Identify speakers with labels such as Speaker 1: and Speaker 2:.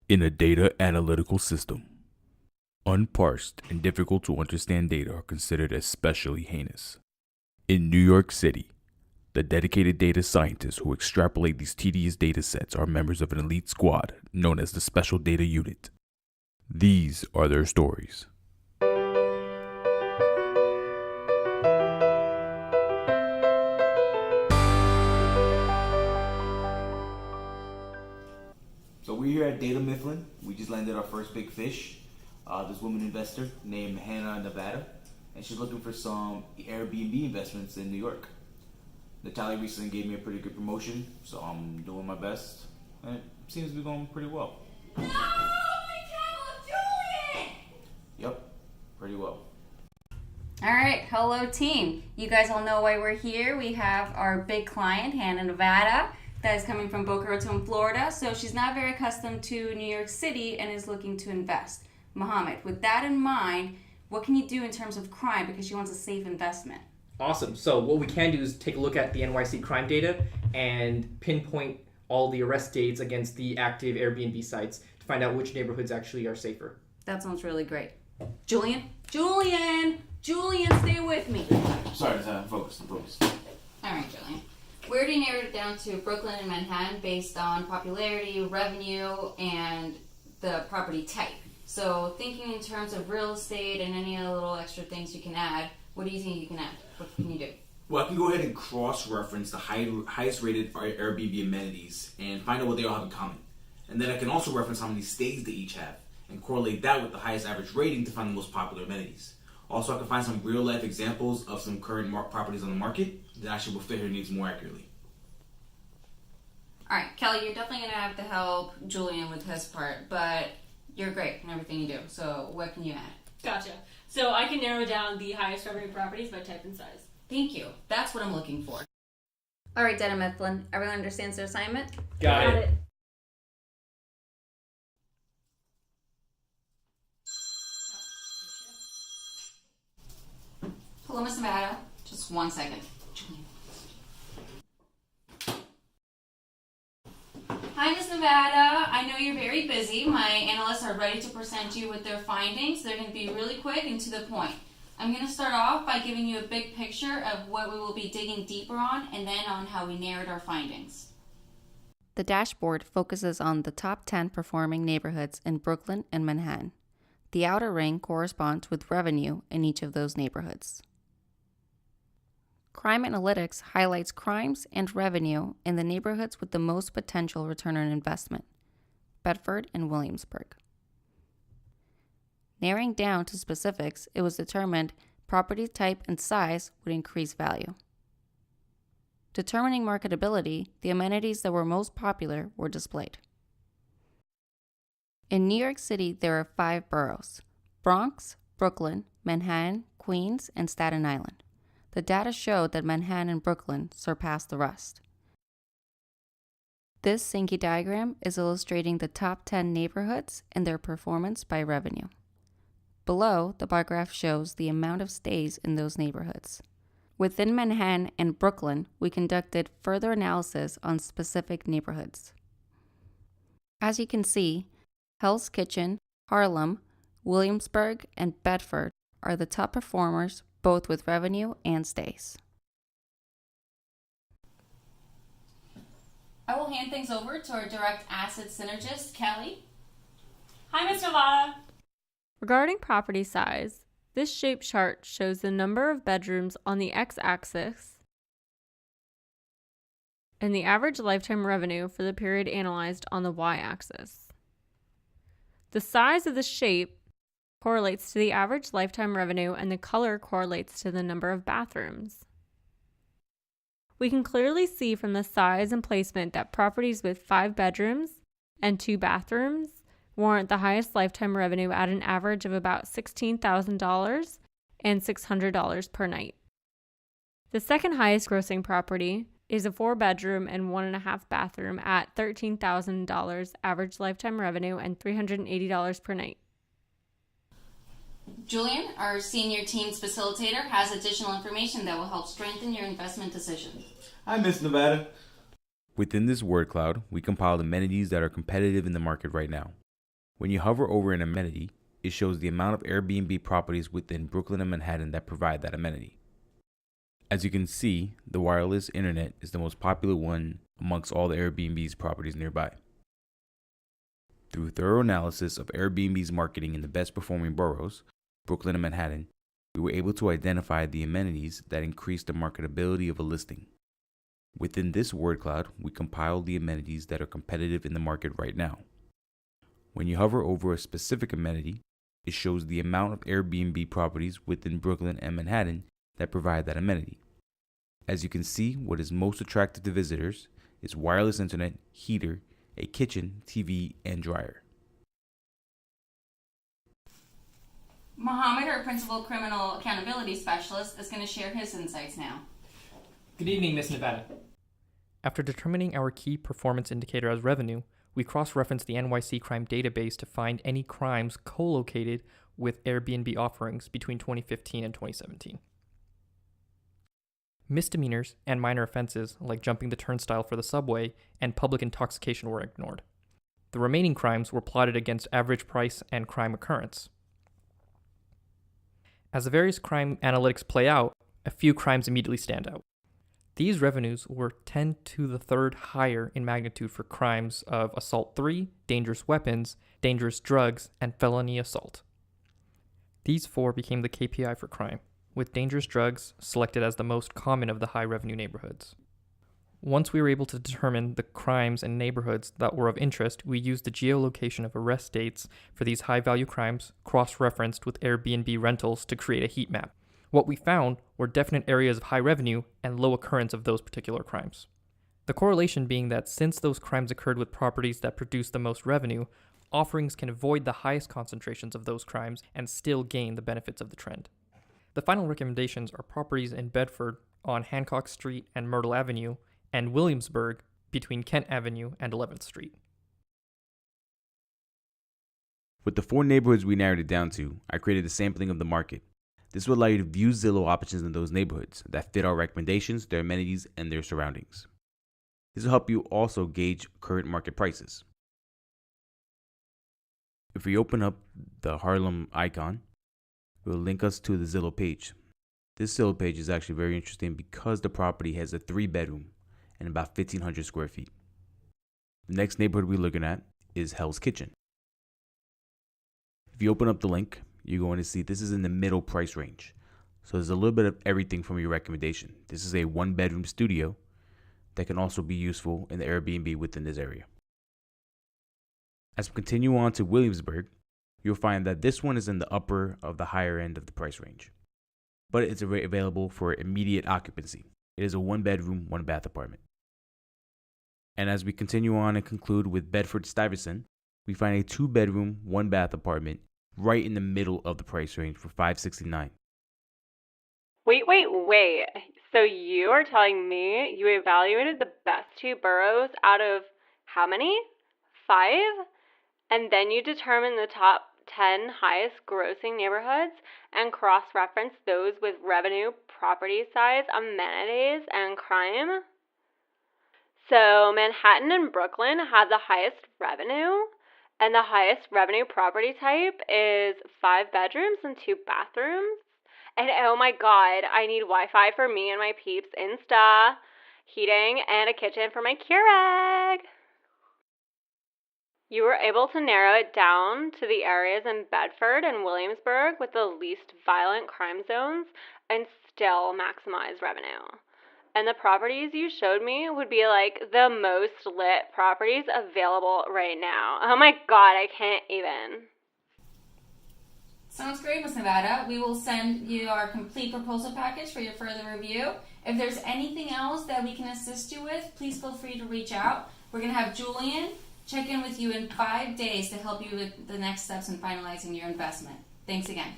Speaker 1: In a data analytical system, unparsed and difficult to understand data are considered especially heinous. In New York City, the dedicated data scientists who extrapolate these tedious data sets are members of an elite squad known as the Special Data Unit. These are their stories.
Speaker 2: So we're here at Data Mifflin. We just landed our first big fish. This woman investor named Hannah Nevada, and she's looking for some Airbnb investments in New York. Natalia recently gave me a pretty good promotion, so I'm doing my best, and it seems to be going pretty well.
Speaker 3: No! My Julian!
Speaker 2: Yep, pretty well.
Speaker 4: Alright, hello team. You guys all know why we're here. We have our big client, Hannah Nevada, that is coming from Boca Raton, Florida. So she's not very accustomed to New York City and is looking to invest. Mohammed, with that in mind, what can you do in terms of crime because she wants a safe investment?
Speaker 5: Awesome. So what we can do is take a look at the NYC crime data and pinpoint all the arrest dates against the active Airbnb sites to find out which neighborhoods actually are safer.
Speaker 4: That sounds really great. Julian, stay with me.
Speaker 2: Sorry, I'm focused.
Speaker 4: Alright, Julian. We already narrowed it down to Brooklyn and Manhattan based on popularity, revenue, and the property type. So thinking in terms of real estate and any other little extra things you can add, what do you think you can add? What can you do?
Speaker 2: Well, I can go ahead and cross-reference the highest rated Airbnb amenities and find out what they all have in common. And then I can also reference how many stays they each have and correlate that with the highest average rating to find the most popular amenities. Also, I can find some real-life examples of some current properties on the market that actually will fit her needs more accurately.
Speaker 4: Alright, Kelly, you're definitely going to have to help Julian with his part, but you're great in everything you do. So what can you add?
Speaker 3: Gotcha. So I can narrow down the highest revenue properties by type and size.
Speaker 4: Thank you. That's what I'm looking for. Alright, Data Mifflin. Everyone understands their assignment?
Speaker 5: Got it.
Speaker 4: Hello, Miss Nevada. Just 1 second. Hi, Miss Nevada. I know you're very busy. My analysts are ready to present you with their findings. They're going to be really quick and to the point. I'm going to start off by giving you a big picture of what we will be digging deeper on and then on how we narrowed our findings. The dashboard focuses on the top 10 performing neighborhoods in Brooklyn and Manhattan. The outer ring corresponds with revenue in each of those neighborhoods. Crime Analytics highlights crimes and revenue in the neighborhoods with the most potential return on investment, Bedford and Williamsburg. Narrowing down to specifics, it was determined property type and size would increase value. Determining marketability, the amenities that were most popular were displayed. In New York City, there are 5 boroughs: Bronx, Brooklyn, Manhattan, Queens, and Staten Island. The data showed that Manhattan and Brooklyn surpassed the rest. This Sankey diagram is illustrating the top 10 neighborhoods and their performance by revenue. Below, the bar graph shows the amount of stays in those neighborhoods. Within Manhattan and Brooklyn, we conducted further analysis on specific neighborhoods. As you can see, Hell's Kitchen, Harlem, Williamsburg, and Bedford are the top performers both with revenue and stays. I will hand things over to our direct asset synergist, Kelly.
Speaker 3: Hi, Ms. Nevada. Regarding property size, this shape chart shows the number of bedrooms on the x-axis and the average lifetime revenue for the period analyzed on the y-axis. The size of the shape correlates to the average lifetime revenue, and the color correlates to the number of bathrooms. We can clearly see from the size and placement that properties with 5 bedrooms and 2 bathrooms warrant the highest lifetime revenue at an average of about $16,000 and $600 per night. The second highest grossing property is a 4-bedroom and 1.5 bathroom at $13,000 average lifetime revenue and $380 per night.
Speaker 4: Julian, our senior team's facilitator, has additional information that will help strengthen your investment decision.
Speaker 2: Hi, Miss Nevada.
Speaker 1: Within this word cloud, we compiled amenities that are competitive in the market right now. When you hover over an amenity, it shows the amount of Airbnb properties within Brooklyn and Manhattan that provide that amenity. As you can see, the wireless internet is the most popular one amongst all the Airbnb's properties nearby. Through thorough analysis of Airbnb's marketing in the best performing boroughs, Brooklyn and Manhattan, we were able to identify the amenities that increase the marketability of a listing. Within this word cloud, we compiled the amenities that are competitive in the market right now. When you hover over a specific amenity, it shows the amount of Airbnb properties within Brooklyn and Manhattan that provide that amenity. As you can see, what is most attractive to visitors is wireless internet, heater, a kitchen, TV, and dryer.
Speaker 4: Mohammed, our Principal Criminal Accountability Specialist, is going to share his insights now.
Speaker 5: Good evening, Miss Nevada. After determining our key performance indicator as revenue, we cross-referenced the NYC crime database to find any crimes co-located with Airbnb offerings between 2015 and 2017. Misdemeanors and minor offenses like jumping the turnstile for the subway and public intoxication were ignored. The remaining crimes were plotted against average price and crime occurrence. As the various crime analytics play out, a few crimes immediately stand out. These revenues were 10 to the third higher in magnitude for crimes of assault 3, dangerous weapons, dangerous drugs, and felony assault. These four became the KPI for crime, with dangerous drugs selected as the most common of the high revenue neighborhoods. Once we were able to determine the crimes and neighborhoods that were of interest, we used the geolocation of arrest dates for these high-value crimes, cross-referenced with Airbnb rentals to create a heat map. What we found were definite areas of high revenue and low occurrence of those particular crimes. The correlation being that since those crimes occurred with properties that produce the most revenue, offerings can avoid the highest concentrations of those crimes and still gain the benefits of the trend. The final recommendations are properties in Bedford on Hancock Street and Myrtle Avenue, and Williamsburg between Kent Avenue and 11th Street.
Speaker 1: With the four neighborhoods we narrowed it down to, I created a sampling of the market. This will allow you to view Zillow options in those neighborhoods that fit our recommendations, their amenities, and their surroundings. This will help you also gauge current market prices. If we open up the Harlem icon, it will link us to the Zillow page. This Zillow page is actually very interesting because the property has a 3-bedroom and about 1,500 square feet. The next neighborhood we're looking at is Hell's Kitchen. If you open up the link, you're going to see this is in the middle price range. So there's a little bit of everything from your recommendation. This is a 1-bedroom studio that can also be useful in the Airbnb within this area. As we continue on to Williamsburg, you'll find that this one is in the upper of the higher end of the price range, but it's available for immediate occupancy. It is a 1-bedroom, 1-bath apartment. And as we continue on and conclude with Bedford-Stuyvesant, we find a 2-bedroom, 1-bath apartment right in the middle of the price range for $569.
Speaker 3: Wait. So you are telling me you evaluated the best 2 boroughs out of how many? 5? And then you determined the top 10 highest grossing neighborhoods and cross-reference those with revenue, property size, amenities, and crime? So Manhattan and Brooklyn have the highest revenue, and the highest revenue property type is 5 bedrooms and 2 bathrooms. And oh my god, I need Wi-Fi for me and my peeps, Insta, heating, and a kitchen for my Keurig. You were able to narrow it down to the areas in Bedford and Williamsburg with the least violent crime zones and still maximize revenue. And the properties you showed me would be like the most lit properties available right now. Oh my god, I can't even.
Speaker 4: Sounds great, Ms. Nevada. We will send you our complete proposal package for your further review. If there's anything else that we can assist you with, please feel free to reach out. We're going to have Julian check in with you in 5 days to help you with the next steps in finalizing your investment. Thanks again.